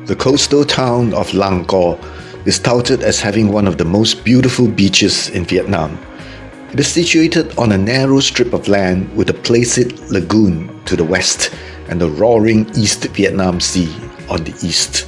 The coastal town of Langkaw is touted as having one of the most beautiful beaches in Vietnam. It is situated on a narrow strip of land with a placid lagoon to the west and the roaring East Vietnam Sea on the east.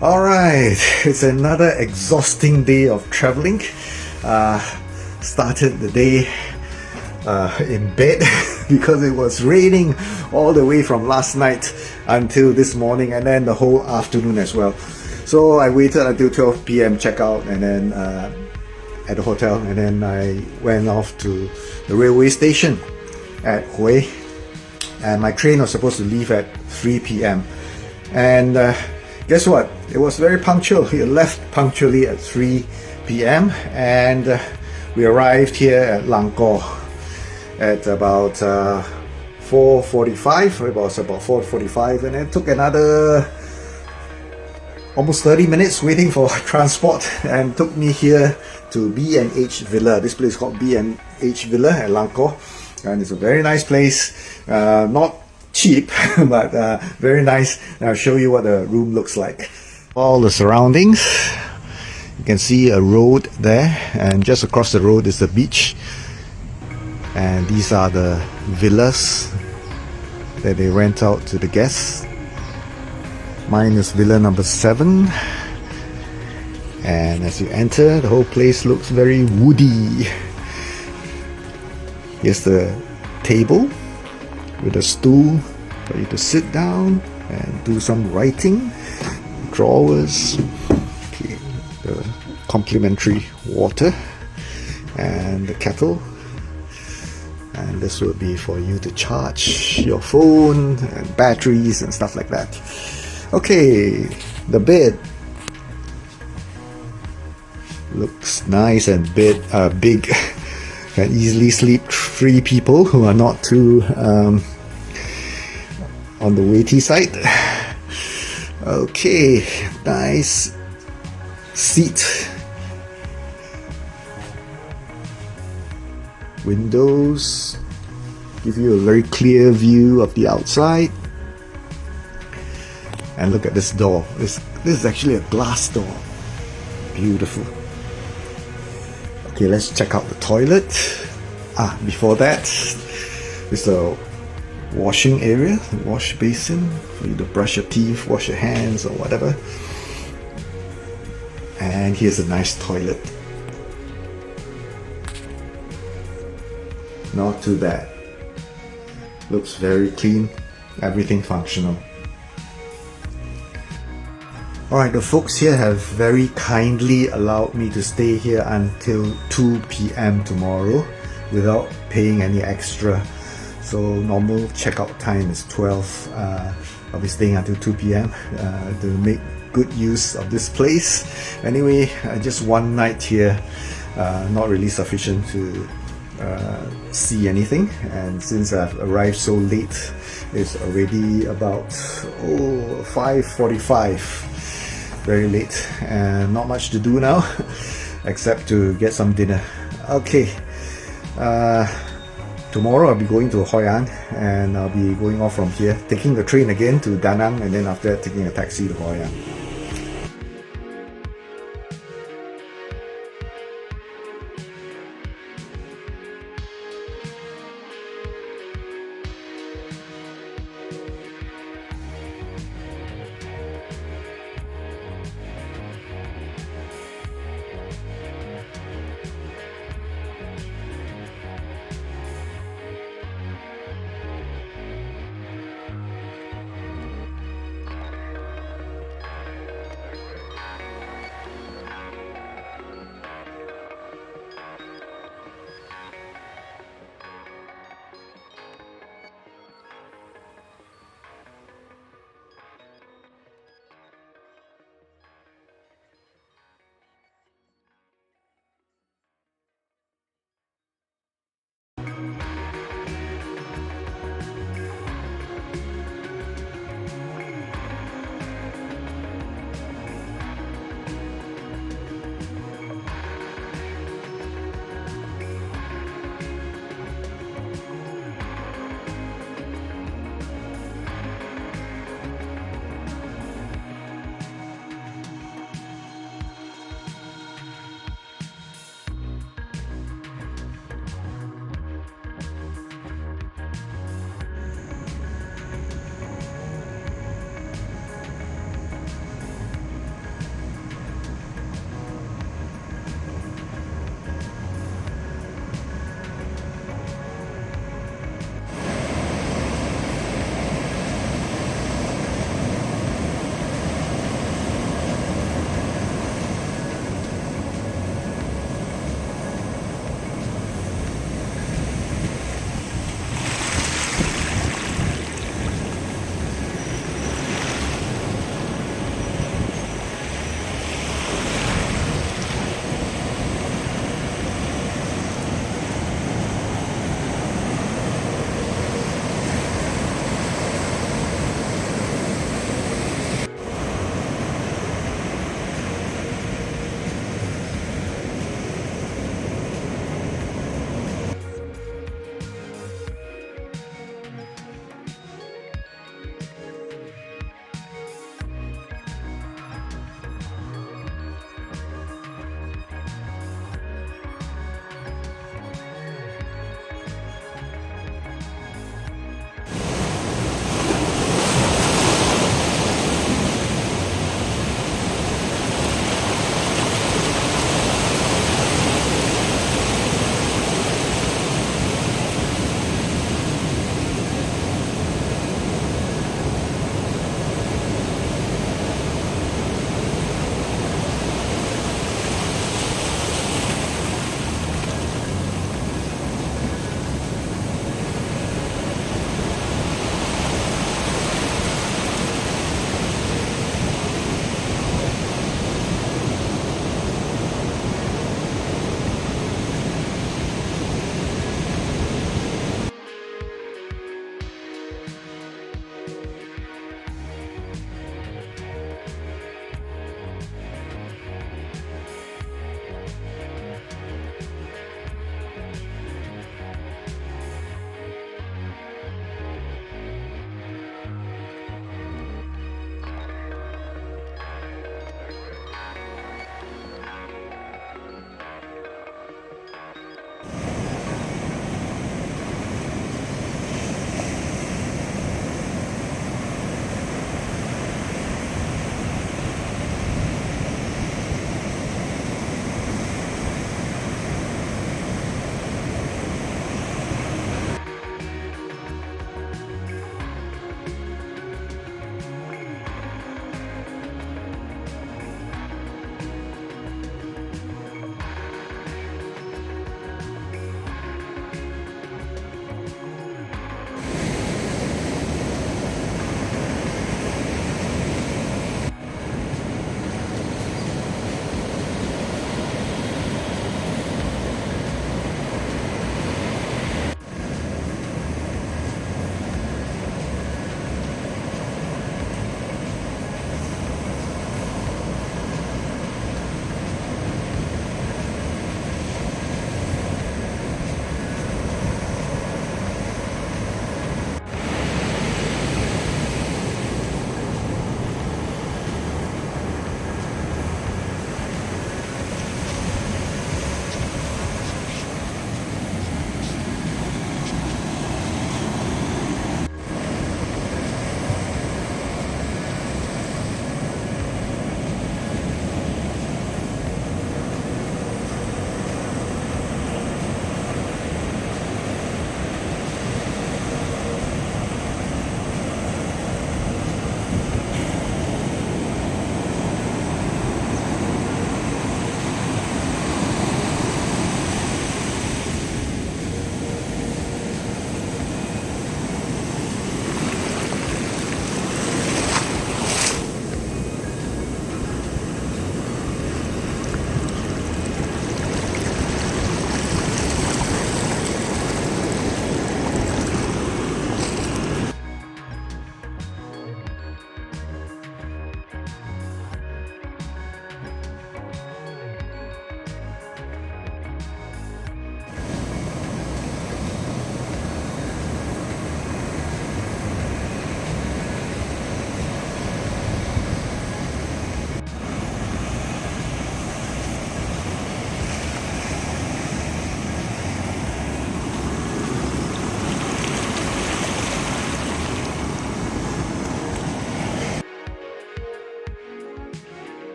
Alright, it's another exhausting day of traveling. Started the day in bed because it was raining all the way from last night until this morning, and then the whole afternoon as well. So I waited until 12 p.m. checkout and then at the hotel, and then I went off to the railway station at Hue, and my train was supposed to leave at 3 p.m. and guess what? It was very punctual. It left punctually at 3 p.m. and we arrived here at Langkaw at about 4:45. It was about 4:45, and it took another almost 30 minutes waiting for transport, and took me here to B&H Villa. This place is called B&H Villa at Langkaw, and it's a very nice place. Not cheap, but very nice. And I'll show you what the room looks like. All the surroundings, you can see a road there, and just across the road is the beach, and these are the villas that they rent out to the guests. Mine is villa number 7, and as you enter, the whole place looks very woody. Here's the table with a stool for you to sit down and do some writing. Drawers, okay, the complimentary water, and the kettle, and this will be for you to charge your phone and batteries and stuff like that. Okay, the bed looks nice and big. Can easily sleep 3 people who are not too on the weighty side. Okay, nice seat, windows give you a very clear view of the outside, and look at this door. This is actually a glass door. Beautiful. Okay, let's check out the toilet. Before that, it's the washing area, the wash basin for you to brush your teeth, wash your hands or whatever. And here's a nice toilet. Not too bad. Looks very clean, everything functional. Alright, the folks here have very kindly allowed me to stay here until 2 p.m. tomorrow. without paying any extra. So normal checkout time is 12. I'll be staying until 2 p.m. To make good use of this place. Anyway, just one night here, not really sufficient to see anything, and since I've arrived so late, it's already about 5:45, very late, and not much to do now except to get some dinner. Okay, tomorrow I'll be going to Hoi An, and I'll be going off from here, taking the train again to Da Nang, and then after that taking a taxi to Hoi An.